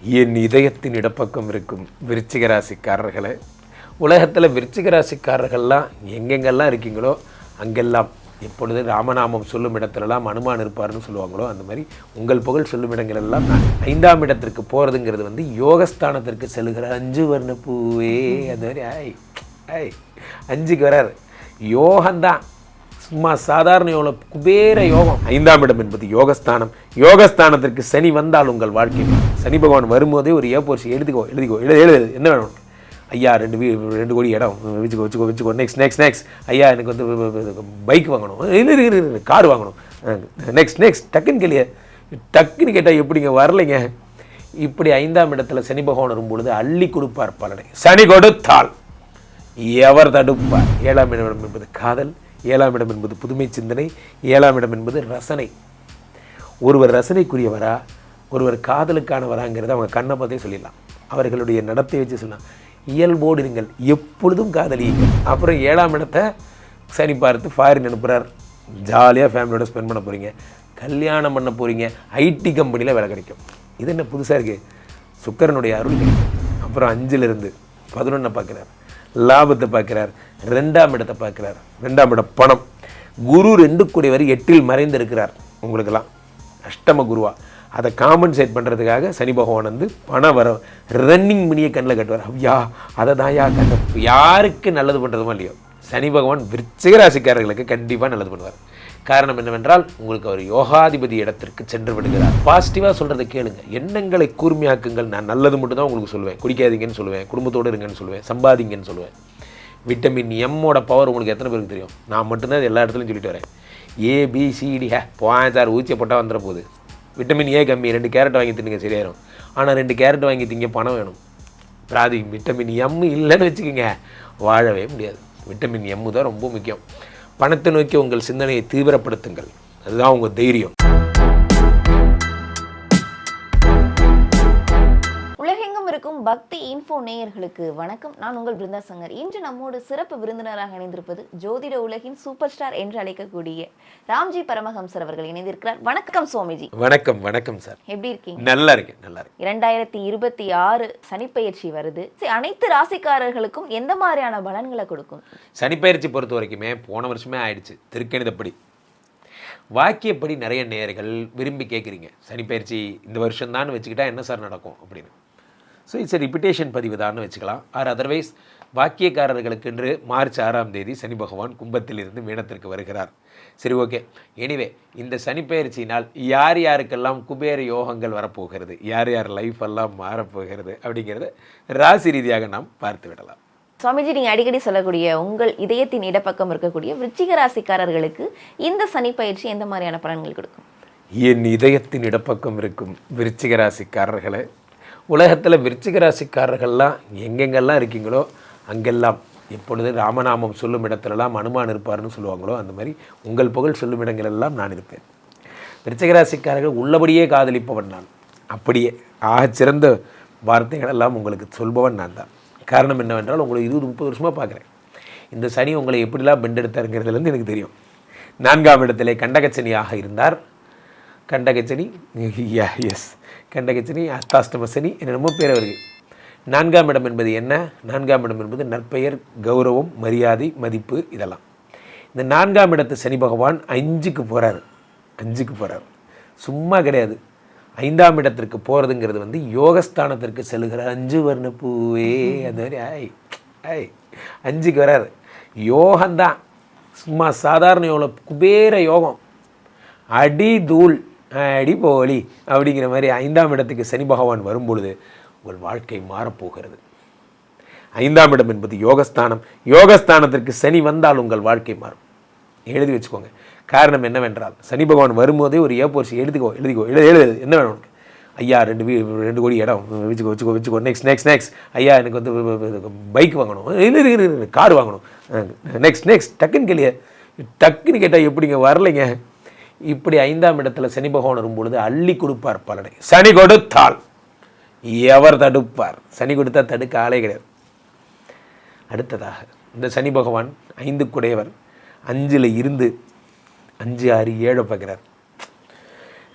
என் இதயத்தின் இடப்பக்கம் இருக்கும் விருச்சிக ராசிக்காரர்களே, உலகத்தில் விருச்சிக ராசிக்காரர்கள்லாம் எங்கெங்கெல்லாம் இருக்கீங்களோ அங்கெல்லாம் எப்பொழுது ராமநாமம் சொல்லும் இடத்துலலாம் அனுமான் இருப்பார்னு சொல்லுவாங்களோ அந்த மாதிரி உங்கள் புகழ் சொல்லும் இடங்களெல்லாம் நான் 5ஆம் இடத்திற்கு போகிறதுங்கிறது யோகஸ்தானத்திற்கு செல்கிற 5 வர்ண பூவே. அந்த மாதிரி ஐ 5க்கு வராரு. யோகந்தான், சும்மா சாதாரண யோகம், குபேர யோகம். 5ஆம் இடம் என்பது யோகஸ்தானம். யோகஸ்தானத்திற்கு சனி வந்தால் உங்கள் வாழ்க்கை, சனி பகவான் வரும்போதே ஒரு ஏ4 எழுதிக்கோ எழுது என்ன வேணும் ஐயா, 2 கோடி இடம் வச்சுக்கோ. நெக்ஸ்ட் ஐயா, எனக்கு பைக் வாங்கணும், கார் வாங்கணும். நெக்ஸ்ட் டக்குன்னு கேள்விய, டக்குன்னு கேட்டால் எப்படிங்க வரலைங்க. இப்படி 5ஆம் இடத்துல சனி பகவான் வரும்பொழுது அள்ளி கொடுப்பார் பலனை. சனி கொடுத்தால் எவர் தடுப்பார்? 7ஆம் இடம் என்பது காதல், 7ஆம் இடம் என்பது புதுமை சிந்தனை, 7ஆம் இடம் என்பது ரசனை. ஒருவர் ரசனைக்குரியவரா, ஒருவர் காதலுக்கானவராங்கிறத அவங்க கண்ணை பார்த்தே சொல்லிடலாம். அவர்களுடைய நடத்தை வச்சு சொல்லலாம். இயல்போடு நீங்கள் எப்பொழுதும் காதலியுங்கள். அப்புறம் 7ஆம் இடத்தை சனி பார்த்து ஃபாரின் அனுப்புகிறார். ஜாலியாக ஃபேமிலியோட ஸ்பெண்ட் பண்ண போகிறீங்க, கல்யாணம் பண்ண போகிறீங்க, ஐடி கம்பெனியில் வேலை கிடைக்கும். இது என்ன புதுசாக இருக்குது? சுக்கிரனுடைய அருள் கிடைக்கும். அப்புறம் 5லிருந்து 11 பார்க்குறார், லாபத்தை பார்க்குறார், 2ஆம் இடத்தை பார்க்குறார். 2ஆம் இடம் பணம். குரு 2 கூடியவர் 8ல் மறைந்திருக்கிறார். உங்களுக்கெல்லாம் அஷ்டம குருவா. அதை காம்பன்சேட் பண்ணுறதுக்காக சனி பகவான் பணம் வர ரன்னிங் மணியை கண்ணில் கட்டுவார். ஐயா, அதை தான் கண்ண யாருக்கு நல்லது பண்ணுறதுமோ இல்லையோ, சனி பகவான் விருச்சிக ராசிக்காரர்களுக்கு கண்டிப்பாக நல்லது பண்ணுவார். காரணம் என்னவென்றால், உங்களுக்கு அவர் யோகாதிபதி இடத்திற்கு சென்று விடுகிறார். பாசிட்டிவாக சொல்கிறத கேளுங்க, எண்ணங்களை கூர்மையாக்குங்கள். நான் நல்லது மட்டும் தான் உங்களுக்கு சொல்லுவேன். குடிக்காதீங்கன்னு சொல்லுவேன், குடும்பத்தோடு இருங்கன்னு சொல்லுவேன், சம்பாதிங்கன்னு சொல்லுவேன். விட்டமின் எம்மோட பவர் உங்களுக்கு எத்தனை பேருக்கு தெரியும்? நான் மட்டும்தான் எல்லா இடத்துலையும் சொல்லிட்டு வரேன். ABCD போயாச்சார் ஊச்சியை போட்டால் வந்துட போகுது. விட்டமின் ஏ கம்மி, 2 கேரட் வாங்கி தின்னுங்க, சரியாயிரும். ஆனால் 2 கேரட் வாங்கி திங்க பணம் வேணும். பிராதி விட்டமின் எம் இல்லைன்னு வச்சுக்கோங்க, வாழவே முடியாது. விட்டமின் எம் தான் ரொம்ப முக்கியம். பணத்தை நோக்கி உங்கள் சிந்தனையை தீவிரப்படுத்துங்கள், அதுதான் உங்கள் தைரியம். இருக்கும் பக்தி இன்ஃபோ நேயர்களுக்கு வணக்கம். நான் உங்கள் பிருந்தா சங்கர். இன்று நம்மோடு சிறப்பு விருந்தினராக இணைந்திருப்பது ஜோதிட உலகின் சூப்பர் ஸ்டார் என்று அழைக்கக்கூடிய ராம்ஜி பரமஹம்சர் அவர்கள் இணைந்திருக்கிறார். வணக்கம் சுவாமிஜி. வணக்கம் சார். எப்படி இருக்கீங்க? நல்லா இருக்கேன். 2026 சனிப்பெயர்ச்சி வருது. அனைத்து ராசிக்காரர்களுக்கும் எந்த மாதிரியான பலன்களை கொடுக்கும்? சனிப்பெயர்ச்சி பொறுத்த வரைக்குமே போன வருஷமே ஆயிடுச்சு. திருக்கணிதப்படி வாக்கியப்படி நிறைய நேயர்கள் விரும்பி கேட்குறீங்க, சனிப்பெயர்ச்சி இந்த வருஷம்தான் வச்சுக்கிட்டா என்ன சார் நடக்கும் அப்படின்னு. ஸோ இட்ஸ் ரிப்பிட்டேஷன் பதிவு தான் வச்சுக்கலாம். ஆர் அதர்வைஸ் வாக்கியக்காரர்களுக்கென்று மார்ச் 6ஆம் தேதி சனி பகவான் கும்பத்திலிருந்து மீனத்திற்கு வருகிறார். சரி, ஓகே. எனிவே, இந்த சனிப்பெயர்ச்சியினால் யார் யாருக்கெல்லாம் குபேர யோகங்கள் வரப்போகிறது, யார் யார் லைஃப் எல்லாம் மாறப்போகிறது அப்படிங்கிறத ராசி ரீதியாக நாம் பார்த்து விடலாம். சுவாமிஜி, நீங்கள் அடிக்கடி சொல்லக்கூடிய உங்கள் இதயத்தின் இடப்பக்கம் இருக்கக்கூடிய விருச்சிக ராசிக்காரர்களுக்கு இந்த சனிப்பெயர்ச்சி எந்த மாதிரியான பலன்கள் கொடுக்கும்? என் இதயத்தின் இடப்பக்கம் இருக்கும் விருச்சிக ராசிக்காரர்களே, உலகத்தில் விருச்சிக ராசிக்காரர்கள்லாம் எங்கெங்கெல்லாம் இருக்கீங்களோ அங்கெல்லாம் எப்பொழுது ராமநாமம் சொல்லும் இடத்துலலாம் அனுமான் இருப்பார்னு சொல்லுவாங்களோ அந்த மாதிரி உங்கள் புகழ் சொல்லும் இடங்களெல்லாம் நான் இருப்பேன். விருச்சிக ராசிக்காரர்கள் உள்ளபடியே காதலிப்பவன் நான். அப்படியே ஆகச்சிறந்த வார்த்தைகளெல்லாம் உங்களுக்கு சொல்பவன் நான் தான். காரணம் என்னவென்றால், உங்களை 20-30 வருஷமாக பார்க்குறேன். இந்த சனி உங்களை எப்படிலாம் பெண்டெடுத்தாருங்கிறதுலேருந்து எனக்கு தெரியும். 4ஆம் இடத்திலே கண்டகச்சனியாக இருந்தார். கண்டகச்சனி, எஸ், கண்டகச்சனி, அஷ்டாஷ்டம சனி, என்னென்னமோ பேர் வருது. 4ஆம் இடம் என்பது என்ன? 4ஆம் இடம் என்பது நற்பெயர், கௌரவம், மரியாதை, மதிப்பு, இதெல்லாம். இந்த 4ஆம் இடத்து சனி பகவான் 5க்கு போகிறார். சும்மா கிடையாது. 5ஆம் இடத்திற்கு போகிறதுங்கிறது யோகஸ்தானத்திற்கு செல்கிற 5 வர்ண பூவே. அந்த மாதிரி ஐ 5க்கு வராரு. யோகந்தான், சும்மா சாதாரண யோகம், குபேர யோகம். அடி தூள் அடி போலி அப்படிங்கிற மாதிரி 5ஆம் இடத்துக்கு சனி பகவான் வரும்பொழுது உங்கள் வாழ்க்கை மாறப்போகிறது. 5ஆம் இடம் என்பது யோகஸ்தானம். யோகஸ்தானத்திற்கு சனி வந்தால் உங்கள் வாழ்க்கை மாறும். எழுதி வச்சுக்கோங்க. காரணம் என்னவென்றால், சனி பகவான் வரும்போதே ஒரு ஏ4 எழுதிக்கோ எழுது என்ன வேணும் உனக்கு ஐயா, 2 கோடி இடம் வச்சுக்கோ. நெக்ஸ்ட் ஐயா, எனக்கு பைக் வாங்கணும், கார் வாங்கணும். நெக்ஸ்ட் டக்குன்னு கேள்விய, டக்குன்னு கேட்டால் எப்படிங்க வரலைங்க. இப்படி 5ஆம் இடத்துல சனி பகவான் வரும்பொழுது அள்ளி கொடுப்பார் பலனை. சனி கொடுத்தால் எவர் தடுப்பார்? சனி கொடுத்தா தடுக்க ஆளே கிடையாது. அடுத்ததாக, இந்த சனி பகவான் 5க்குடையவர் 5ல் இருந்து 5, 6, 7 பார்க்குறார்.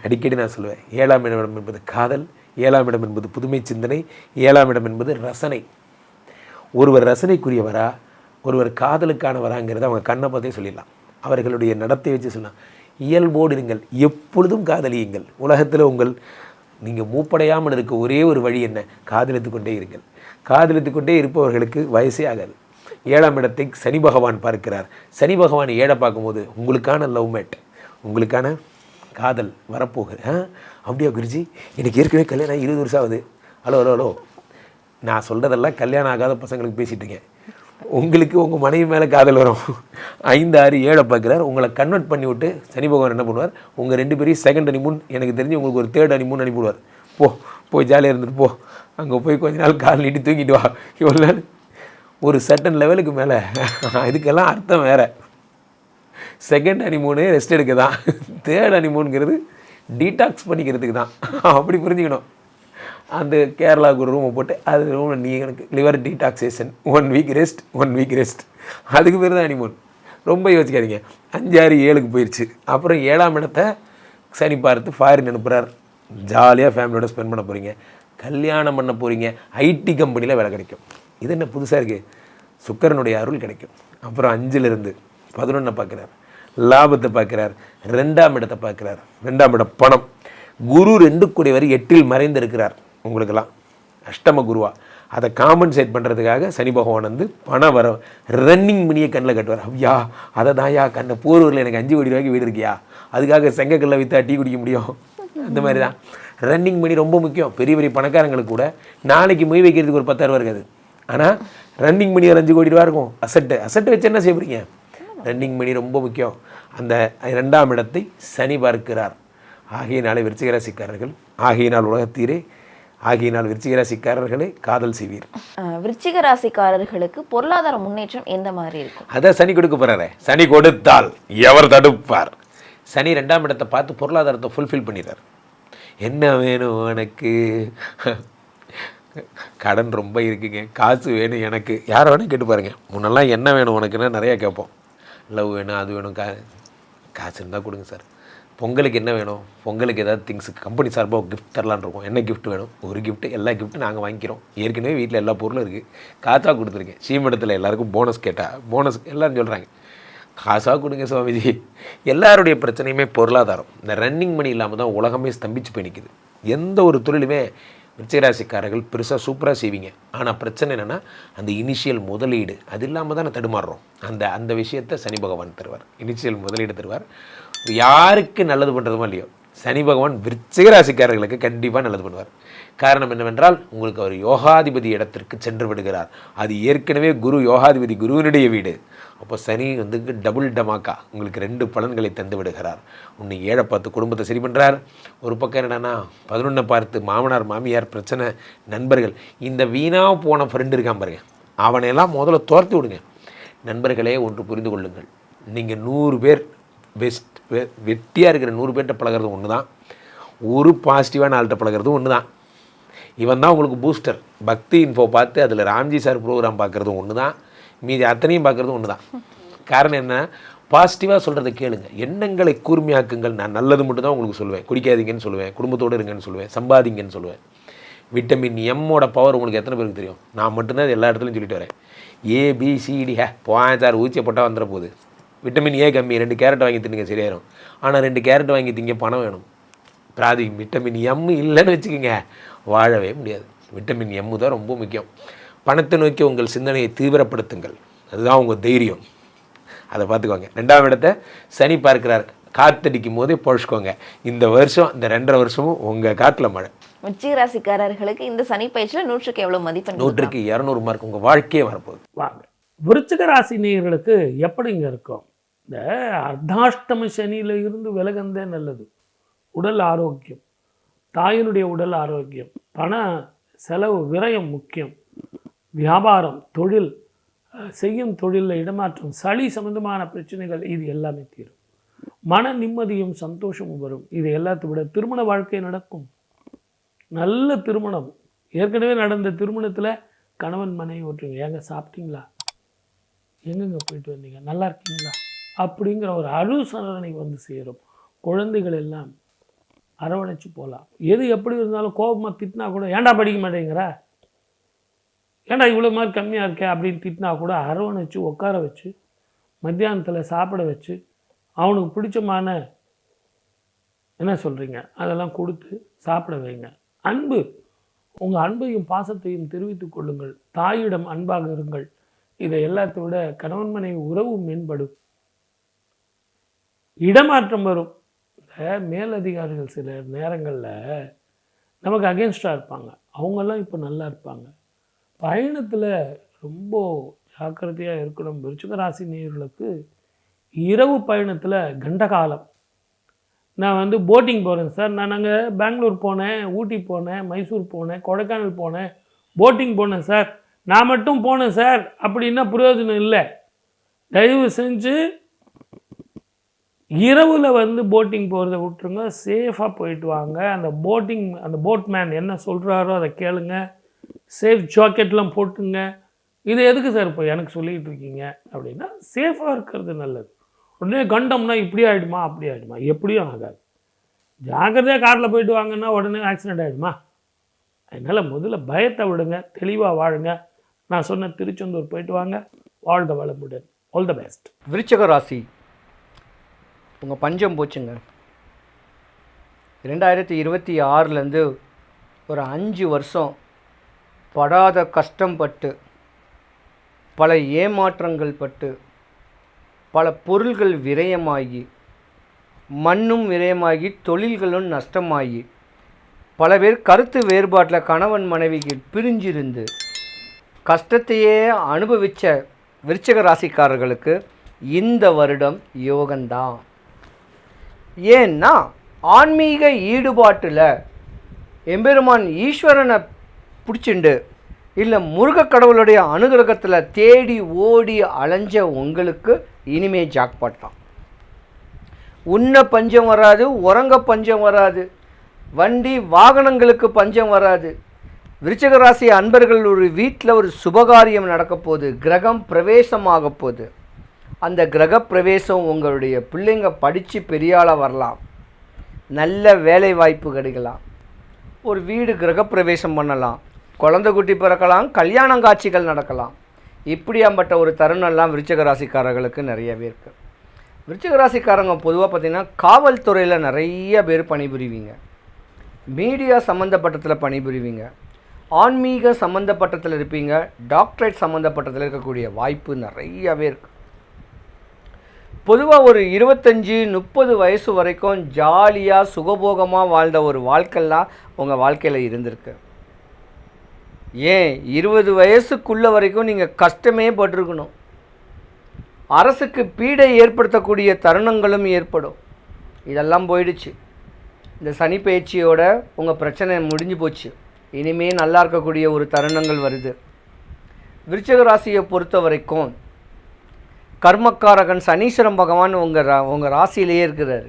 அடிக்கடி நான் சொல்லுவேன், 7ஆம் இடம் என்பது காதல், 7ஆம் இடம் என்பது புதுமை சிந்தனை, 7ஆம் இடம் என்பது ரசனை. ஒருவர் ரசனைக்குரியவரா, ஒருவர் காதலுக்கானவராங்கிறத அவங்க கண்ணை பார்த்தே சொல்லிடலாம். அவர்களுடைய நடத்தை வச்சு சொல்லலாம். இயல்போடு இருங்கள், எப்பொழுதும் காதலியுங்கள். உலகத்தில் நீங்கள் மூப்படையாமல் இருக்க ஒரே ஒரு வழி என்ன? காதலித்து கொண்டே இருங்கள். காதலித்து கொண்டே இருப்பவர்களுக்கு வயசே ஆகாது. 7ஆம் இடத்தை சனி பகவான் பார்க்கிறார். சனி பகவான் 7 பார்க்கும்போது உங்களுக்கான லவ் மேட், உங்களுக்கான காதல் வரப்போகுது. அப்படியா குருஜி, எனக்கு ஏற்கனவே கல்யாணம் 20 வருஷம் ஆகுது. ஹலோ ஹலோ ஹலோ, நான் சொல்கிறதெல்லாம் கல்யாணம் ஆகாத பசங்களுக்கு பேசிகிட்டு உங்களுக்கு உங்கள் மனைவி மேலே காதல் வரும். 5, 6, 7 பார்க்குறார். உங்களை கன்வெர்ட் பண்ணி விட்டு சனி பகவான் என்ன பண்ணுவார்? உங்கள் 2 பேரையும் செகண்ட் ஹனிமூன், எனக்கு தெரிஞ்சு உங்களுக்கு ஒரு தேர்ட் ஹனிமூன் அனுப்பிவிடுவார். போய் ஜாலியாக இருந்துட்டு போ, அங்கே போய் கொஞ்ச நாள் கால் நீட்டி தூங்கிட்டு வா. இவ்வளோ ஒரு சர்டன் லெவலுக்கு மேலே இதுக்கெல்லாம் அர்த்தம் வேறு. செகண்ட் ஹனிமூனு ரெஸ்ட் எடுக்க தான், தேர்ட் ஹனிமூனுங்கிறது டீடாக்ஸ் பண்ணிக்கிறதுக்கு தான். அப்படி புரிஞ்சுக்கணும். அந்த கேரளாவுக்கு ஒரு ரூமை போட்டு அது ரூமில் நீ எனக்கு liver detoxication, 1 week rest, 1 week rest, அதுக்கு பேர் தான் ஹனிமூன். ரொம்ப யோசிக்காதீங்க. 5, 6, 7க்கு போயிடுச்சு. அப்புறம் 7ஆம் இடத்தை சனி பார்த்து ஃபாரின் அனுப்புகிறார். ஜாலியாக ஃபேமிலியோட ஸ்பெண்ட் பண்ண போகிறீங்க, கல்யாணம் பண்ண போகிறீங்க, ஐடி கம்பெனியில் வேலை கிடைக்கும். இது என்ன புதுசாக இருக்குது? சுக்கிரனுடைய அருள் கிடைக்கும். அப்புறம் 5லிருந்து 11 பார்க்குறார், லாபத்தை பார்க்குறார், 2ஆம் இடத்தை பார்க்குறார். 2ஆம் இடம் பணம். குரு 2 கூடியவர் 8ல் மறைந்திருக்கிறார். உங்களுக்கெல்லாம் அஷ்டம குருவா. அதை காம்பன்சேட் பண்ணுறதுக்காக சனி பகவான் வந்து பணம் வர ரன்னிங் மணியை கண்ணில் கட்டுவார். ஐயா அதை தான்யா கண்ணை போரூரில் எனக்கு 5 கோடி ரூபாய்க்கு வீடு இருக்கியா, அதுக்காக செங்கக்கல்லை விற்றா டீ குடிக்க முடியும். அந்த மாதிரி தான் ரன்னிங் மணி ரொம்ப முக்கியம். பெரிய பெரிய பணக்காரங்களுக்கு கூட நாளைக்கு மொய் வைக்கிறதுக்கு ஒரு 10,000 ரூபா இருக்காது. ஆனால் ரன்னிங் மணி ஒரு 5 கோடி ரூபா இருக்கும். அசட்டு வச்சு என்ன செய்ய போகிறீங்க? ரன்னிங் மணி ரொம்ப முக்கியம். அந்த 2ஆம் இடத்தை சனி பார்க்கிறார். ஆகையினாலே விருச்சிகராசிக்காரர்கள், ஆகையினால் உலகத்தீரே, ஆகையினால் விருச்சிகராசிக்காரர்களே காதல் செய்வீர். விருச்சிகராசிக்காரர்களுக்கு பொருளாதார முன்னேற்றம் எந்த மாதிரி இருக்கும்? அதான் சனி கொடுக்க போறாரு. சனி கொடுத்தால் எவர் தடுப்பார்? சனி 2ஆம் இடத்தை பார்த்து பொருளாதாரத்தை ஃபுல்ஃபில் பண்ணிடுறார். என்ன வேணும் உனக்கு? கடன் ரொம்ப இருக்குங்க, காசு வேணும் எனக்கு. யாரை வேணும் கேட்டு பாருங்க. முன்னெல்லாம் என்ன வேணும் உனக்குன்னா நிறையா கேட்போம். லவ் வேணும், அது வேணும், காசு இருந்தால் கொடுங்க சார். பொங்கலுக்கு என்ன வேணும்? பொங்கலுக்கு ஏதாவது திங்ஸ் கம்பெனி சார்பாக கிஃப்ட் தரலான்னு இருக்கோம். என்ன கிஃப்ட் வேணும்? ஒரு கிஃப்ட்டு, எல்லா கிஃப்ட்டும் நாங்கள் வாங்கிக்கிறோம். ஏற்கனவே வீட்டில் எல்லா பொருளும் இருக்குது, காசாக கொடுத்துருக்கேன். சீமடத்தில் எல்லாருக்கும் போனஸ் கேட்டால் போனஸ் எல்லோரும் சொல்கிறாங்க, காசாக கொடுங்க சுவாமிஜி. எல்லாருடைய பிரச்சனையுமே பொருளாதாரம். இந்த ரன்னிங் மணி இல்லாமல் தான் உலகமே ஸ்தம்பிச்சு போய் நிற்குது. எந்த ஒரு தொழிலுமே விருச்சிகராசிக்காரர்கள் பெருசாக சூப்பராக செய்வீங்க. ஆனால் பிரச்சனை என்னென்னா அந்த இனிஷியல் முதலீடு அது இல்லாமல் தான் தடுமாறுறோம். அந்த விஷயத்தை சனி பகவான் தருவார். இனிஷியல் முதலீடு தருவார். யாருக்கு நல்லது பண்ணுறதுமோ இல்லையோ, சனி பகவான் விருச்சிகராசிக்காரர்களுக்கு கண்டிப்பாக நல்லது பண்ணுவார். காரணம் என்னவென்றால் உங்களுக்கு அவர் யோகாதிபதி இடத்திற்கு சென்று விடுகிறார். அது ஏற்கனவே குரு யோகாதிபதி குருவினுடைய வீடு. அப்போ சனி வந்து டபுள் டமாக்கா உங்களுக்கு 2 பலன்களை தந்து விடுகிறார். ஒன்று 7 பார்த்து குடும்பத்தை சரி பண்ணுறார். ஒரு பக்கம் என்னென்னா 11 பார்த்து மாமனார் மாமியார் பிரச்சனை, நண்பர்கள். இந்த வீணாக போன ஃப்ரெண்டு இருக்கான் பாருங்க, அவனையெல்லாம் முதல்ல துரத்தி விடுங்க. நண்பர்களே ஒன்று புரிந்து கொள்ளுங்கள், நீங்கள் 100 பேர் வெட்டியாக இருக்கிற 100 பேர்கிட்ட பழகிறது ஒன்று தான், ஒரு பாசிட்டிவான ஆள்கிட்ட பழகிறது ஒன்று தான். இவன் தான் உங்களுக்கு பூஸ்டர். பக்தி இன்ஃபோ பார்த்து அதில் ராம்ஜி சார் ப்ரோக்ராம் பார்க்குறதும் ஒன்று தான், மீதி அத்தனையும் பார்க்குறதும் ஒன்று தான். காரணம் என்ன? பாசிட்டிவாக சொல்கிறத கேளுங்க, எண்ணங்களை கூர்மையாக்குங்கள். நான் நல்லது மட்டும் தான் உங்களுக்கு சொல்லுவேன். குடிக்காதீங்கன்னு சொல்லுவேன், குடும்பத்தோடு இருங்கன்னு சொல்லுவேன், சம்பாதிங்கன்னு சொல்லுவேன். விட்டமின் எம்மோட பவர் உங்களுக்கு எத்தனை பேருக்கு தெரியும்? நான் மட்டும்தான் எல்லா இடத்துலையும் சொல்லிட்டு வரேன். ABCD சார் ஊச்சியை போட்டால் வந்துட போகுது. விட்டமின் ஏ கம்மி, 2 கேரட் வாங்கி தின்னுங்க சரியாயிரும். ஆனால் 2 கேரட் வாங்கி திங்க பணம் வேணும். விட்டமின் எம் இல்லைன்னு வச்சுக்கோங்க, வாழவே முடியாது. விட்டமின் எம் தான் ரொம்ப முக்கியம். பணத்தை நோக்கி உங்கள் சிந்தனையை தீவிரப்படுத்துங்கள், அதுதான் உங்கள் தைரியம். அதை பார்த்துக்கோங்க. 2ஆம் இடத்தை சனி பார்க்கிறார். காற்றடிக்கும் போதே பொழைச்சிக்கோங்க. இந்த வருஷம், இந்த 2.5 வருஷமும் உங்கள் காட்டில் மழை. விருச்சிகராசிக்காரர்களுக்கு இந்த சனி பயிற்சியில் 100க்கு எவ்வளோ மதிப்பெண்? 100க்கு 200 மார்க். உங்கள் வாழ்க்கையே வரப்போகுது. வாங்க, விருச்சிகராசி நேயர்களுக்கு எப்படிங்க இருக்கும்? இந்த அர்த்தாஷ்டம சனியில் இருந்து விலகந்தே நல்லது. உடல் ஆரோக்கியம், தாயினுடைய உடல் ஆரோக்கியம், பண செலவு விரயம் முக்கியம். வியாபாரம், தொழில், செய்யும் தொழிலில் இடமாற்றம், சளி சம்பந்தமான பிரச்சனைகள், இது எல்லாமே தீரும். மன நிம்மதியும் சந்தோஷமும் வரும். இது எல்லாத்தை விட திருமண வாழ்க்கை நடக்கும். நல்ல திருமணம். ஏற்கனவே நடந்த திருமணத்தில் கணவன் மனைவி ஒற்றுங்க, ஏங்க சாப்பிட்டீங்களா, எங்கெங்க போயிட்டு வந்தீங்க, நல்லா இருக்கீங்களா அப்படிங்கிற ஒரு அனுசரணை வந்து சேரும். குழந்தைகள் எல்லாம் அரவணைச்சு போகலாம். எது எப்படி இருந்தாலும் கோபமாக திட்டினா கூட ஏன்டா படிக்க மாட்டேங்கிற, ஏன்டா இவ்வளோ மாதிரி கம்மியாக இருக்கே அப்படின்னு திட்டினா கூட அரவணைச்சு உட்கார வச்சு மத்தியானத்தில் சாப்பிட வச்சு அவனுக்கு பிடிச்சமான என்ன சொல்கிறீங்க அதெல்லாம் கொடுத்து சாப்பிட வைங்க. அன்பு, உங்கள் அன்பையும் பாசத்தையும் தெரிவித்துக் கொள்ளுங்கள். தாயிடம் அன்பாக இருங்கள். இதை எல்லாத்தை விட கணவன் மனைவி உறவு மேம்படும். இடமாற்றம் வரும். இந்த மேலதிகாரிகள் சில நேரங்களில் நமக்கு அகென்ஸ்டாக இருப்பாங்க, அவங்கெல்லாம் இப்போ நல்லா இருப்பாங்க. பயணத்தில் ரொம்ப ஜாக்கிரதையாக இருக்கணும். விருச்சிக ராசி நேயர்களுக்கு இரவு பயணத்தில் கண்டகாலம். நான் போட்டிங் போகிறேன் சார், நான் அங்கே பெங்களூர் போனேன், ஊட்டி போனேன், மைசூர் போனேன், கொடைக்கானல் போனேன், போட்டிங் போனேன் சார், நான் மட்டும் போனேன் சார் அப்படின்னா பிரயோஜனம் இல்லை. தயவு செஞ்சு இரவில் போட்டிங் போகிறத விட்டுருங்க. சேஃபாக போயிட்டு வாங்க. அந்த போட்மேன் என்ன சொல்கிறாரோ அதை கேளுங்க. சேஃப் ஜாக்கெட்லாம் போட்டுங்க. இது எதுக்கு சார் இப்போ எனக்கு சொல்லிகிட்டு இருக்கீங்க அப்படின்னா சேஃபாக இருக்கிறது நல்லது. உடனே கண்டம்னா இப்படி ஆகிடுமா அப்படி ஆகிடுமா, எப்படியும் ஆகாது. ஜாக்கிரதையாக காரில் போயிட்டு வாங்கன்னா உடனே ஆக்சிடெண்ட் ஆகிடுமா. அதனால் முதல்ல பயத்தை விடுங்க, தெளிவாக வாழுங்க. நான் சொன்ன திருச்செந்தூர் போயிட்டு வாங்க. ஆல் த வளமுடன், ஆல் த பெஸ்ட். விருச்சிக ராசி, உங்கள் பஞ்சம் போச்சுங்க. 2026 ஒரு 5 வருஷம் படாத கஷ்டம் பட்டு, பல ஏமாற்றங்கள் பட்டு, பல பொருள்கள் விரயமாகி, மண்ணும் விரயமாகி, தொழில்களும் நஷ்டமாகி, பல பேர் கருத்து வேறுபாட்டில் கணவன் மனைவிக்கு பிரிஞ்சிருந்து கஷ்டத்தையே அனுபவித்த விருச்சிக ராசிக்காரர்களுக்கு இந்த வருடம் யோகந்தான். ஏன்னா ஆன்மீக ஈடுபாட்டில் எம்பெருமான் ஈஸ்வரனை பிடிச்சிண்டு இல்லை முருக கடவுளுடைய அனுகிரகத்தில் தேடி ஓடி அலைஞ்ச உங்களுக்கு இனிமே ஜாக்பாட் தான். உண்ண பஞ்சம் வராது, உறங்க பஞ்சம் வராது, வண்டி வாகனங்களுக்கு பஞ்சம் வராது. விருச்சிக ராசி அன்பர்கள் ஒரு வீட்டில் ஒரு சுபகாரியம் நடக்க போகுது, கிரகம் பிரவேசமாக போகுது. அந்த கிரக பிரவேசம் உங்களுடைய பிள்ளைங்க படித்து பெரியாளாக வரலாம், நல்ல வேலை வாய்ப்பு கிடைக்கலாம், ஒரு வீடு கிரகப்பிரவேசம் பண்ணலாம், குழந்தை குட்டி பிறக்கலாம், கல்யாண காட்சிகள் நடக்கலாம். இப்படியாம்பட்ட ஒரு தருணம்லாம் விருச்சிக ராசிக்காரர்களுக்கு நிறையவே இருக்குது. விருச்சிக ராசிக்காரங்க பொதுவாக பார்த்திங்கன்னா காவல்துறையில் நிறைய பேர் பணிபுரிவீங்க, மீடியா சம்மந்தப்பட்டத்தில் பணிபுரிவீங்க, ஆன்மீக சம்மந்தப்பட்டத்தில் இருப்பீங்க, டாக்டரேட் சம்மந்தப்பட்டத்தில் இருக்கக்கூடிய வாய்ப்பு நிறையவே இருக்குது. பொதுவாக ஒரு 25-30 வயசு வரைக்கும் ஜாலியாக சுகபோகமாக வாழ்ந்த ஒரு வாழ்க்கைலாம் உங்கள் வாழ்க்கையில் இருந்திருக்கு. ஏன் 20 வயசுக்குள்ள வரைக்கும் நீங்கள் கஷ்டமே பட்டிருக்கணும். அரசுக்கு பீடை ஏற்படுத்தக்கூடிய தருணங்களும் ஏற்படும். இதெல்லாம் போயிடுச்சு. இந்த சனி பயிற்சியோட உங்கள் பிரச்சனை முடிஞ்சு போச்சு. இனிமேல் நல்லா இருக்கக்கூடிய ஒரு தருணங்கள் வருது. விருச்சிக ராசியை பொறுத்த வரைக்கும் கர்மக்காரகன் சனீஸ்வரன் பகவான் உங்கள் ராசியிலேயே இருக்கிறார்.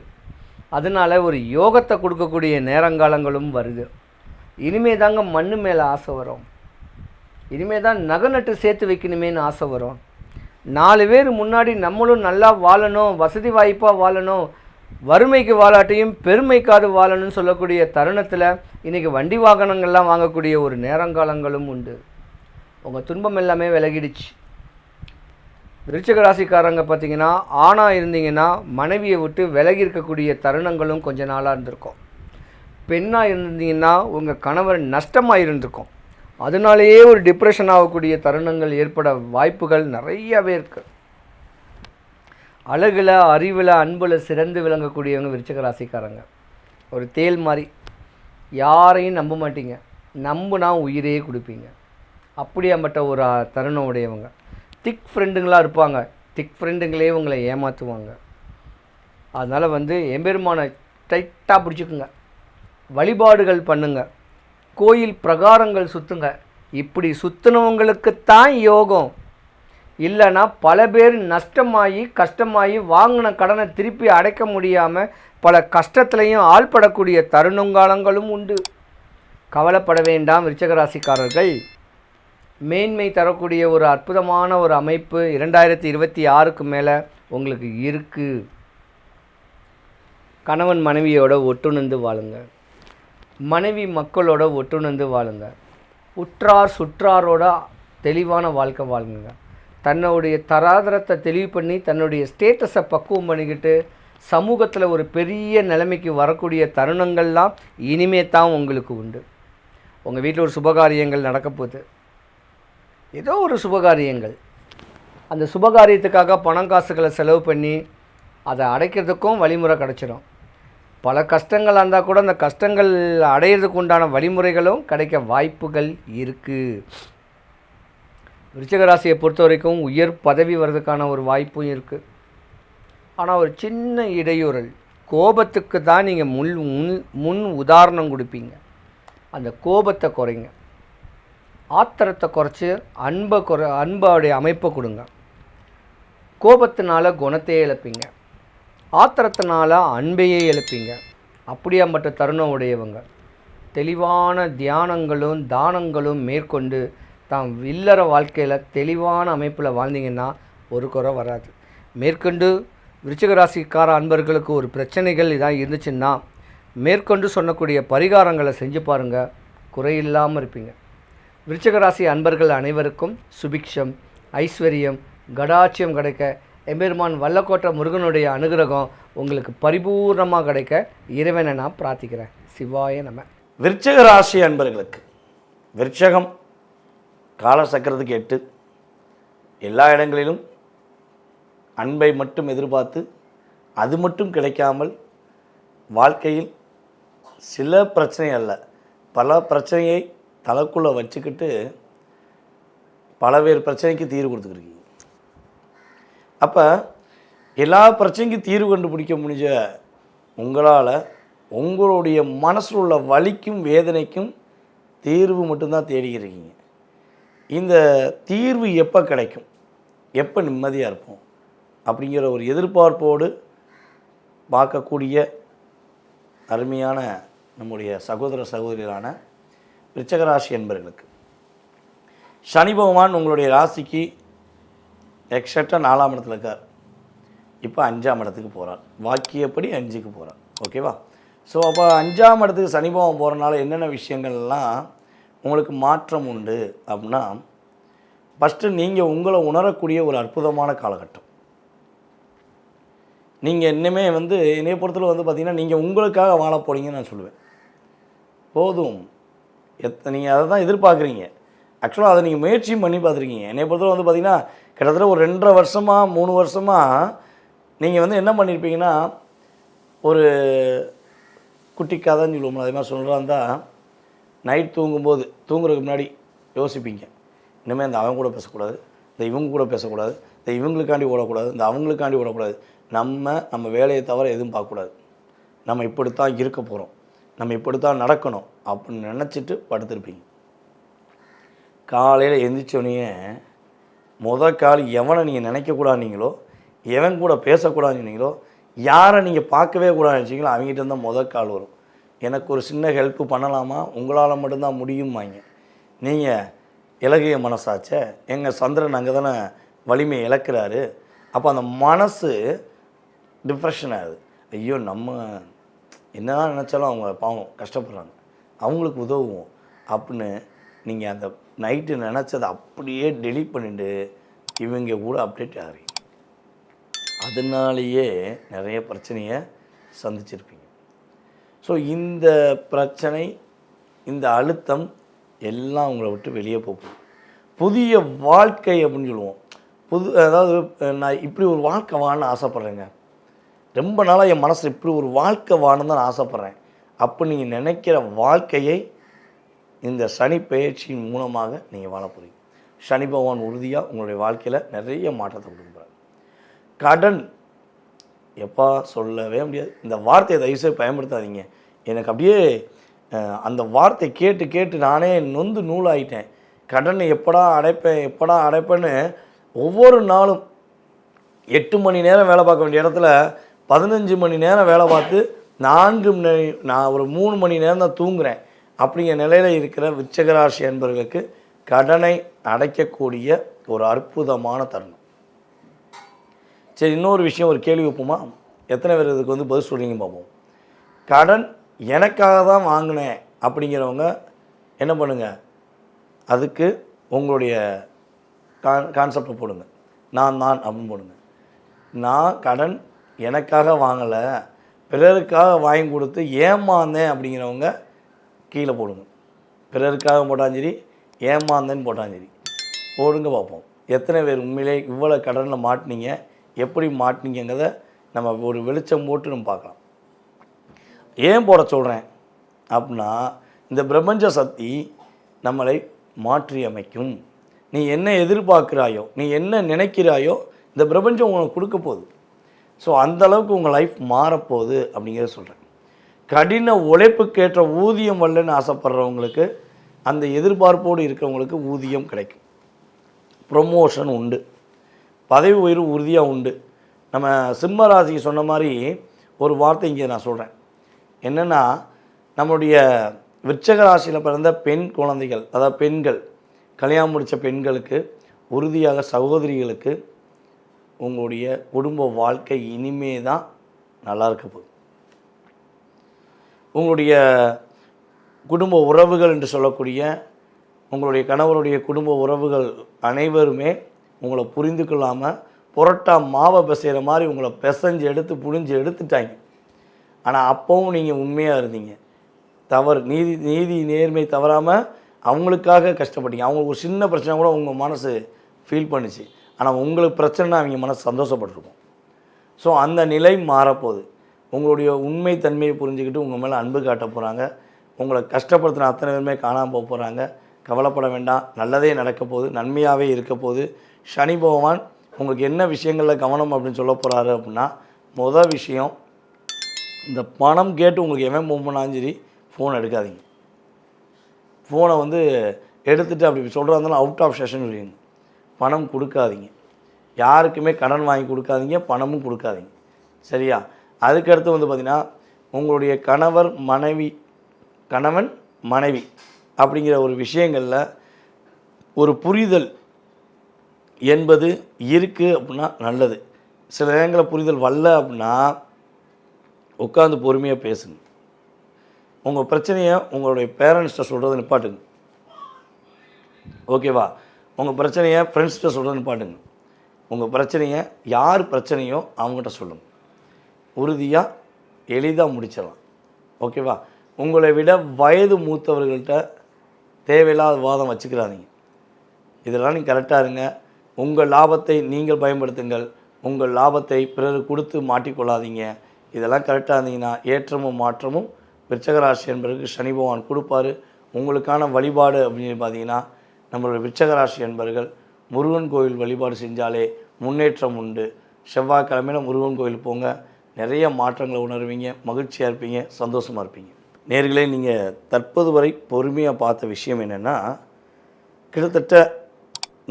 அதனால் ஒரு யோகத்தை கொடுக்கக்கூடிய நேரங்காலங்களும் வருது. இனிமே தாங்க மண்ணு மேலே ஆசை வரும். இனிமே தான் நகை நட்டு சேர்த்து வைக்கணுமேனு ஆசை வரும். 4 பேர் முன்னாடி நம்மளும் நல்லா வாழணும், வசதி வாய்ப்பாக வாழணும், வறுமைக்கு வாழாட்டையும் பெருமைக்காது வாழணும்னு சொல்லக்கூடிய தருணத்தில் இன்றைக்கி வண்டி வாகனங்கள்லாம் வாங்கக்கூடிய ஒரு நேரங்காலங்களும் உண்டு. உங்கள் துன்பம் எல்லாமே விலகிடுச்சு. விருச்சிக ராசிக்காரங்க பார்த்திங்கன்னா ஆணாக இருந்தீங்கன்னா மனைவியை விட்டு விலகி இருக்கக்கூடிய தருணங்களும் கொஞ்ச நாளாக இருந்திருக்கும். பெண்ணாக இருந்தீங்கன்னா உங்கள் கணவர் நஷ்டமாக இருந்திருக்கும். அதனாலேயே ஒரு டிப்ரெஷன் ஆகக்கூடிய தருணங்கள் ஏற்பட வாய்ப்புகள் நிறையவே இருக்குது. அழகில், அறிவில், அன்பில் சிறந்து விளங்கக்கூடியவங்க விருச்சிக ராசிக்காரங்க. ஒரு தேல் மாதிரி, யாரையும் நம்ப மாட்டீங்க, நம்புனா உயிரே கொடுப்பீங்க. அப்படியாம்பட்ட ஒரு தருணம் உடையவங்க. திக் ஃப்ரெண்டுங்களாக இருப்பாங்க. திக் ஃப்ரெண்டுங்களே உங்களை ஏமாற்றுவாங்க. அதனால் எம்பெருமானை டைட்டாக பிடிச்சிக்குங்க, வழிபாடுகள் பண்ணுங்க, கோயில் பிரகாரங்கள் சுற்றுங்க. இப்படி சுற்றினவங்களுக்குத்தான் யோகம். இல்லைன்னா பல பேர் நஷ்டமாகி கஷ்டமாகி வாங்கின கடனை திருப்பி அடைக்க முடியாமல் பல கஷ்டத்துலையும் ஆள்படக்கூடிய தருணங்காலங்களும் உண்டு. கவலைப்பட வேண்டாம் விருச்சிக ராசிக்காரர்கள். மேன்மை தரக்கூடிய ஒரு அற்புதமான ஒரு அமைப்பு 2026க்கு மேலே உங்களுக்கு இருக்குது. கணவன் மனைவியோட ஒட்டுணர்ந்து வாழுங்க. மனைவி மக்களோட ஒட்டுணர்ந்து வாழுங்க. உற்றார் சுற்றாரோட தெளிவான வாழ்க்கை வாழுங்க. தன்னுடைய தராதரத்தை தெளிவு பண்ணி தன்னுடைய ஸ்டேட்டஸை பக்குவம் பண்ணிக்கிட்டு சமூகத்தில் ஒரு பெரிய நிலைமைக்கு வரக்கூடிய தருணங்கள்லாம் இனிமே தான் உங்களுக்கு உண்டு. உங்கள் வீட்டில் ஒரு சுபகாரியங்கள் நடக்க போகுது, ஏதோ ஒரு சுபகாரியங்கள். அந்த சுபகாரியத்துக்காக பணம் காசுகளை செலவு பண்ணி அதை அடைக்கிறதுக்கும் வழிமுறை கிடச்சிடும். பல கஷ்டங்கள் இருந்தால் கூட அந்த கஷ்டங்கள் அடையிறதுக்கு உண்டான வழிமுறைகளும் கிடைக்க வாய்ப்புகள் இருக்குது. விருச்சிக ராசியை பொறுத்த வரைக்கும் உயர் பதவி வர்றதுக்கான ஒரு வாய்ப்பும் இருக்குது. ஆனால் ஒரு சின்ன இடையூறல், கோபத்துக்கு தான் நீங்கள் முன் உதாரணம் கொடுப்பீங்க. அந்த கோபத்தை குறைங்க. ஆத்திரத்தை குறைச்சி அன்போடைய அமைப்பை கொடுங்க. கோபத்தினால குணத்தையே இழப்பீங்க, ஆத்திரத்தினால அன்பையே இழப்பீங்க. அப்படியாப்பட்ட தருணம் உடையவங்க தெளிவான தியானங்களும் தானங்களும் மேற்கொண்டு தான் இல்லற வாழ்க்கையில் தெளிவான அமைப்பில் வாழ்ந்தீங்கன்னா ஒரு குறை வராது. மேற்கொண்டு விருச்சிக ராசிக்கார அன்பர்களுக்கு ஒரு பிரச்சனைகள் இதாக இருந்துச்சுன்னா மேற்கொண்டு சொன்னக்கூடிய பரிகாரங்களை செஞ்சு பாருங்கள், குறையில்லாமல் இருப்பீங்க. விருச்சிக ராசி அன்பர்கள் அனைவருக்கும் சுபிக்ஷம், ஐஸ்வர்யம், கடாட்சியம் கிடைக்க எம்பெருமான் வல்லக்கோட்டை முருகனுடைய அனுகிரகம் உங்களுக்கு பரிபூர்ணமாக கிடைக்க இறைவனை நான் பிரார்த்திக்கிறேன். சிவாய நம. விருச்சிக ராசி அன்பர்களுக்கு விருச்சகம் காலசக்கரத்துக்கு 8. எல்லா இடங்களிலும் அன்பை மட்டும் எதிர்பார்த்து அது மட்டும் கிடைக்காமல் வாழ்க்கையில் சில பிரச்சனை அல்ல பல பிரச்சனையை தலைக்குள்ளே வச்சுக்கிட்டு பலவேறு பிரச்சனைக்கு தீர்வு கொடுத்துக்கிருக்கீங்க. அப்போ எல்லா பிரச்சனைக்கும் தீர்வு கண்டுபிடிக்க முடிஞ்ச உங்களால் உங்களுடைய மனசில் உள்ள வலிக்கும் வேதனைக்கும் தீர்வு மட்டும்தான் தேடிக்கிறீங்க. இந்த தீர்வு எப்போ கிடைக்கும், எப்போ நிம்மதியாக இருப்போம் அப்படிங்கிற ஒரு எதிர்பார்ப்போடு பார்க்கக்கூடிய அருமையான நம்முடைய சகோதர சகோதரிகளான விருச்சிக ராசி என்பவர்களுக்கு சனி பகவான் உங்களுடைய ராசிக்கு எக்ஸாக்டாக 4ஆம் இடத்துல இருக்கார். இப்போ 5ஆம் இடத்துக்கு போகிறார். வாக்கியப்படி 5க்கு போகிறார். ஓகேவா? ஸோ அப்போ 5ஆம் இடத்துக்கு சனி பகவான் போகிறனால என்னென்ன விஷயங்கள்லாம் உங்களுக்கு மாற்றம் உண்டு அப்படின்னா, ஃபஸ்ட்டு நீங்கள் உங்களை உணரக்கூடிய ஒரு அற்புதமான காலகட்டம். நீங்கள் இன்னுமே என்னைய பொறுத்தவரை பார்த்திங்கன்னா நீங்கள் உங்களுக்காக வாழ போகிறீங்கன்னு நான் சொல்லுவேன். போதும், நீங்கள் அதை தான் எதிர்பார்க்குறீங்க. ஆக்சுவலாக அதை நீங்கள் முயற்சியும் பண்ணி பார்த்துருக்கீங்க. என்னை பொறுத்தவரை பார்த்திங்கன்னா கிட்டத்தட்ட ஒரு 2.5 வருஷமாக 3 வருஷமாக நீங்கள் என்ன பண்ணியிருப்பீங்கன்னா, ஒரு குட்டி கதைன்னு சொல்லுவோம்ல, அதே மாதிரி சொல்கிறாந்தா நைட் தூங்குறதுக்கு முன்னாடி யோசிப்பீங்க, இனிமேல் இந்த அவன் கூட பேசக்கூடாது, இந்த இவங்க கூட பேசக்கூடாது, இந்த இவங்களுக்காண்டி ஓடக்கூடாது, இந்த அவங்களுக்காண்டி ஓடக்கூடாது, நம்ம வேலையை தவிர எதுவும் பார்க்கக்கூடாது, நம்ம இப்படித்தான் இருக்க போகிறோம், நம்ம இப்படித்தான் நடக்கணும் அப்படின்னு நினச்சிட்டு படுத்திருப்பீங்க. காலையில் எந்திரிச்சோடனே கால் எவனை நீங்கள் நினைக்கக்கூடாதுனீங்களோ, எவன் கூட பேசக்கூடாதுன்னீங்களோ, யாரை நீங்கள் பார்க்கவே கூடாதுன்னு நினச்சிங்களோ அவங்ககிட்ட இருந்தால் கால் வரும். எனக்கு ஒரு சின்ன ஹெல்ப்பு பண்ணலாமா, உங்களால் மட்டும்தான் முடியுமாங்க. நீங்கள் இலகிய மனசாச்சே, எங்கள் சந்திரன் அங்கே தானே வலிமை இழக்கிறாரு. அப்போ அந்த மனசு டிப்ரெஷன் ஆகுது. ஐயோ நம்ம என்ன தான் நினச்சாலும் அவங்க பாவம் கஷ்டப்படுறாங்க, அவங்களுக்கு உதவுவோம் அப்படின்னு நீங்கள் அந்த நைட்டு நினச்சதை அப்படியே டெலீட் பண்ணிவிட்டு இவங்க கூட அப்டேட் ஆகிறீங்க. அதனாலேயே நிறைய பிரச்சனையை சந்திச்சிருப்பீங்க. ஸோ இந்த பிரச்சனை, இந்த அழுத்தம் எல்லாம் உங்களை விட்டு வெளியே போகும். புதிய வாழ்க்கை அப்படின்னு சொல்லுவோம். அதாவது நான் இப்படி ஒரு வாழ்க்கை வாழணும்னு ஆசைப்பட்றேங்க, ரொம்ப நாளாக என் மனசில் இப்படி ஒரு வாழ்க்கை வாழணும்னு தான் நான் ஆசைப்பட்றேன் அப்போ நீங்கள் நினைக்கிற வாழ்க்கையை இந்த சனி பெயர்ச்சியின் மூலமாக நீங்கள் வாழ போகிறீங்க. சனி பகவான் உறுதியாக உங்களுடைய வாழ்க்கையில் நிறைய மாற்றத்தை கொடுக்குறாரு. கடன் எப்பா சொல்லவே முடியாது. இந்த வார்த்தையை தயவுசெய்து பயன்படுத்தாதீங்க. எனக்கு அப்படியே அந்த வார்த்தை கேட்டு கேட்டு நானே நொந்து நூலாயிட்டேன். கடனை எப்படா அடைப்பேன்னு ஒவ்வொரு நாளும் 8 மணி நேரம் வேலை பார்க்க வேண்டிய இடத்துல 15 மணி நேரம் வேலை பார்த்து நான் ஒரு 3 மணி நேரம் தான் தூங்குறேன். அப்படிங்கிற நிலையில் இருக்கிற விருச்சிக ராசி என்பவர்களுக்கு கடனை அடைக்கக்கூடிய ஒரு அற்புதமான தருணம். சரி, இன்னொரு விஷயம், ஒரு கேள்வி வைப்போமா? எத்தனை பேர் இதுக்கு பதில் சொல்கிறீங்க பார்ப்போம். கடன் எனக்காக தான் வாங்கினேன் அப்படிங்கிறவங்க என்ன பண்ணுங்கள், அதுக்கு உங்களுடைய கான்செப்டை போடுங்க. நான் அப்படின்னு போடுங்க. நான் கடன் எனக்காக வாங்கலை, பிறருக்காக வாங்கி கொடுத்து ஏமாந்தேன் அப்படிங்கிறவங்க கீழே போடுங்க. பிறருக்காக போட்டாலும் சரி, ஏமாந்தேன்னு போட்டாலும் சரி போடுங்க, பார்ப்போம் எத்தனை பேர் உண்மையிலே இவ்வளோ கடனில் மாட்டினீங்க, எப்படி மாட்டினீங்கிறத நம்ம ஒரு வெளிச்சம் போட்டு நம்ம பார்க்கலாம். ஏன் போட சொல்கிறேன் அப்படின்னா, இந்த பிரபஞ்ச சக்தி நம்மளை மாற்றி அமைக்கும். நீ என்ன எதிர்பார்க்குறாயோ, நீ என்ன நினைக்கிறாயோ, இந்த பிரபஞ்சம் உனக்கு கொடுக்க போகுது. ஸோ அந்தளவுக்கு உங்கள் லைஃப் மாறப்போகுது அப்படிங்கிறத சொல்கிறேன். கடின உழைப்புக்கேற்ற ஊதியம் வரலன்னு ஆசைப்படுறவங்களுக்கு, அந்த எதிர்பார்ப்போடு இருக்கிறவங்களுக்கு ஊதியம் கிடைக்கும். ப்ரொமோஷன் உண்டு, பதவி உயர்வு உறுதியாக உண்டு. நம்ம சிம்ம ராசிக்கு சொன்ன மாதிரி ஒரு வார்த்தை இங்கே நான் சொல்கிறேன். என்னென்னா, நம்மளுடைய விருச்சக ராசியில் பிறந்த பெண் குழந்தைகள், அதாவது பெண்கள், கல்யாணம் முடித்த பெண்களுக்கு, உறுதியாக சகோதரிகளுக்கு உங்களுடைய குடும்ப வாழ்க்கை இனிமே தான் நல்லா இருக்க போகுது. உங்களுடைய குடும்ப உறவுகள் என்று சொல்லக்கூடிய உங்களுடைய கணவருடைய குடும்ப உறவுகள் அனைவருமே உங்களை புரிந்து கொள்ளாமல் புரட்டா மாவை பிசைகிற மாதிரி உங்களை பிசைஞ்சு எடுத்து புழிஞ்சு எடுத்துட்டாங்க. ஆனால் அப்போவும் நீங்கள் உண்மையாக இருந்தீங்க. தவறு நீதி நேர்மை தவறாமல் அவங்களுக்காக கஷ்டப்பட்டீங்க. அவங்களுக்கு ஒரு சின்ன பிரச்சனை கூட உங்கள் மனசு ஃபீல் பண்ணிச்சு. ஆனால் உங்களுக்கு பிரச்சனைனா அவங்க மனசு சந்தோஷப்பட்டிருக்கும். ஸோ அந்த நிலை மாறப்போகுது. உங்களுடைய உண்மை தன்மையை புரிஞ்சுக்கிட்டு உங்கள் மேலே அன்பு காட்ட போகிறாங்க. உங்களை கஷ்டப்படுத்தின அத்தனை பேருமே காணாமல் போக போகிறாங்க. கவலைப்பட வேண்டாம், நல்லதே நடக்க போகுது, நன்மையாகவே இருக்க போகுது. சனி பகவான் உங்களுக்கு என்ன விஷயங்களில் கவனம் அப்படின்னு சொல்ல போகிறாரு அப்படின்னா, மொதல் விஷயம், இந்த பணம் கேட்டு உங்களுக்கு எவன் மூவ் பண்ணாலும் சரி ஃபோன் எடுக்காதீங்க. ஃபோனை எடுத்துகிட்டு அப்படி சொல்கிறதாலும் அவுட் ஆஃப் செஷன் சொல்லிடுங்க. பணம் கொடுக்காதீங்க, யாருக்குமே கடன் வாங்கி கொடுக்காதீங்க, பணமும் கொடுக்காதீங்க. சரியா? அதுக்கடுத்து பார்த்திங்கன்னா, உங்களுடைய கணவன் மனைவி அப்படிங்கிற ஒரு விஷயங்களில் ஒரு புரிதல் என்பது இருக்குது அப்படின்னா நல்லது. சில நேரங்களில் புரிதல் வரல அப்படின்னா உட்காந்து பொறுமையாக பேசுங்க. உங்கள் பிரச்சனையை உங்களுடைய பேரண்ட்ஸ்கிட்ட சொல்கிறத நிப்பாட்டுங்க. ஓகேவா? உங்கள் பிரச்சனையை ஃப்ரெண்ட்ஸ்கிட்ட சொல்கிறத நிப்பாட்டுங்க. உங்கள் பிரச்சனையை யார் பிரச்சனையோ அவங்ககிட்ட சொல்லுங்கள். உறுதியாக எளிதாக முடிச்சிடலாம். ஓகேவா? உங்களை விட வயது மூத்தவர்கள்ட்ட தேவையில்லாத வாதம் வச்சுக்கிறாதீங்க. இதெல்லாம் நீங்கள் கரெக்டாக இருங்க. உங்கள் லாபத்தை நீங்கள் பயன்படுத்துங்கள். உங்கள் லாபத்தை பிறருக்கு கொடுத்து மாட்டிக்கொள்ளாதீங்க. இதெல்லாம் கரெக்டாக இருந்தீங்கன்னா ஏற்றமும் மாற்றமும் விருச்சகராசி என்பவருக்கு சனி பகவான் கொடுப்பாரு. உங்களுக்கான வழிபாடு அப்படின்னு பார்த்தீங்கன்னா, நம்மளுடைய விருச்சகராசி என்பவர்கள் முருகன் கோயில் வழிபாடு செஞ்சாலே முன்னேற்றம் உண்டு. செவ்வாய்க்கிழமையில் முருகன் கோயில் போங்க, நிறைய மாற்றங்களை உணர்வீங்க, மகிழ்ச்சியாக இருப்பீங்க, சந்தோஷமாக இருப்பீங்க. நேர்களே, நீங்கள் தற்போது வரை பொறுமையாக பார்த்த விஷயம் என்னென்னா, கிட்டத்தட்ட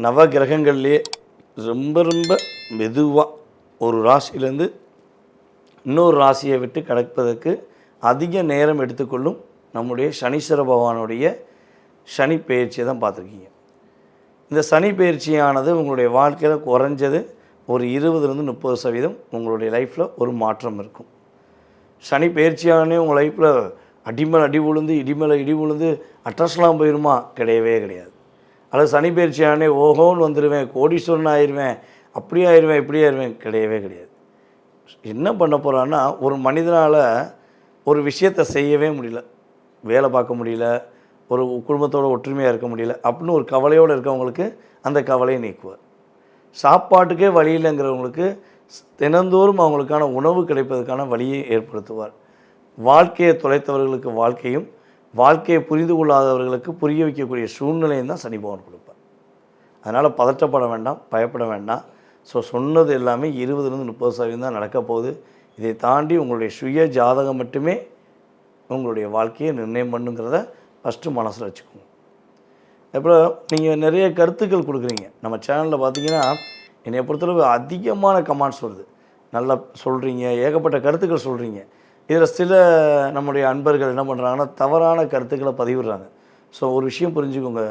நவ கிரகங்கள்லேயே ரொம்ப ரொம்ப மெதுவாக ஒரு ராசியிலேருந்து இன்னொரு ராசியை விட்டு கடப்பதற்கு அதிக நேரம் எடுத்துக்கொள்ளும் நம்முடைய சனீஸ்வர பகவானுடைய சனி பயிற்சியை தான் பார்த்துருக்கீங்க. இந்த சனி பயிற்சியானது உங்களுடைய வாழ்க்கையில் குறைஞ்சது ஒரு 20-30% உங்களுடைய லைஃப்பில் ஒரு மாற்றம் இருக்கும். சனி பயிற்சியானே உங்கள் லைஃப்பில் அடிமேல் அடி விழுந்து இடிமேல் இடி விழுந்து அட்ரஸ்லாம் போயிடுமா? கிடையவே கிடையாது. அல்லது சனி பயிற்சியானே ஓஹோன்னு வந்துடுவேன், கோடீஸ்வரன் ஆயிடுவேன், அப்படி ஆயிடுவேன், இப்படி ஆயிடுவேன், கிடையவே கிடையாது. என்ன பண்ண போகிறான்னா, ஒரு மனிதனால் ஒரு விஷயத்தை செய்யவே முடியல, வேலை பார்க்க முடியல, ஒரு குடும்பத்தோடு ஒற்றுமையாக இருக்க முடியல அப்படின்னு ஒரு கவலையோடு இருக்கவங்களுக்கு அந்த கவலையை நீக்குவார். சாப்பாட்டுக்கே வழி இல்லைங்கிறவங்களுக்கு தினந்தோறும் அவங்களுக்கான உணவு கிடைப்பதற்கான வழியை ஏற்படுத்துவார். வாழ்க்கையை தொலைத்தவர்களுக்கு வாழ்க்கையும், வாழ்க்கையை புரிந்து கொள்ளாதவர்களுக்கு புரிய வைக்கக்கூடிய சூழ்நிலையும் தான் சனி பகவான் கொடுப்பார். அதனால் பதற்றப்பட வேண்டாம், பயப்பட வேண்டாம். ஸோ சொன்னது எல்லாமே 20-30% தான் நடக்க போகுது. இதை தாண்டி உங்களுடைய சுய ஜாதகம் மட்டுமே உங்களுடைய வாழ்க்கையை நிர்ணயம் பண்ணுங்கிறத ஃபஸ்ட்டு மனசில் வச்சுக்கோங்க. அப்புறம் நீங்கள் நிறைய கருத்துக்கள் கொடுக்குறீங்க நம்ம சேனலில். பார்த்தீங்கன்னா என்னை பொறுத்தளவு அதிகமான கமெண்ட்ஸ் வருது. நல்லா சொல்கிறீங்க, ஏகப்பட்ட கருத்துக்கள் சொல்கிறீங்க. இதில் சில நம்முடைய அன்பர்கள் என்ன பண்ணுறாங்கன்னா, தவறான கருத்துக்களை பதிவிடுறாங்க. ஸோ ஒரு விஷயம் புரிஞ்சுக்கோங்க,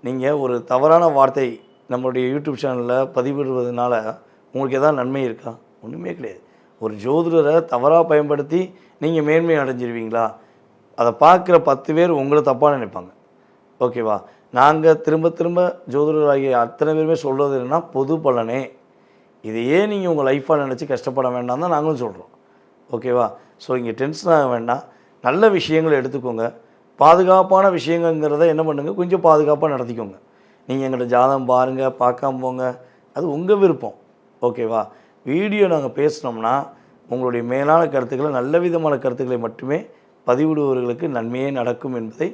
நீங்கள் ஒரு தவறான வார்த்தை நம்மளுடைய யூடியூப் சேனலில் பதிவிடுவதனால உங்களுக்கு எதாவது நன்மை இருக்கா? ஒன்றுமே கிடையாது. ஒரு ஜோதிடரை தவறாக பயன்படுத்தி நீங்கள் மேன்மை அடைஞ்சிருவீங்களா? அதை பார்க்குற 10 பேர் உங்களை தப்பாக நினைப்பாங்க. ஓகேவா? நாங்கள் திரும்ப திரும்ப ஜோதிடராகிய அத்தனை பேருமே சொல்கிறது என்னென்னா, பொது பலனே. இதையே நீங்கள் உங்கள் லைஃப்பாக நினச்சி கஷ்டப்பட வேண்டாம் தான் நாங்களும் சொல்கிறோம். ஓகேவா? ஸோ இங்கே டென்ஷன் ஆக வேண்டாம். நல்ல விஷயங்களை எடுத்துக்கோங்க. பாதுகாப்பான விஷயங்கிறத என்ன பண்ணுங்கள், கொஞ்சம் பாதுகாப்பாக நடத்திக்கோங்க. நீங்கள் எங்கள்கிட்ட ஜாதகம் பாருங்கள், பார்க்காம போங்க, அது உங்கள் விருப்பம். ஓகேவா? வீடியோ நாங்கள் பேசினோம்னா உங்களுடைய மேலான கருத்துக்களை, நல்ல விதமான கருத்துக்களை மட்டுமே பதிவிடுபவர்களுக்கு நன்மையே நடக்கும் என்பதை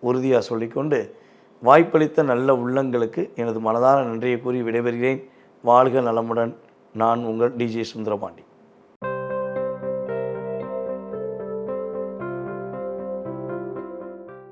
உறுதியாக சொல்லிக்கொண்டு, வாய்ப்பளித்த நல்ல உள்ளங்களுக்கு எனது மனதார நன்றியை கூறி விடைபெறுகிறேன். வாழ்க நலமுடன். நான் உங்கள் டிஜே சுந்தரபாண்டி.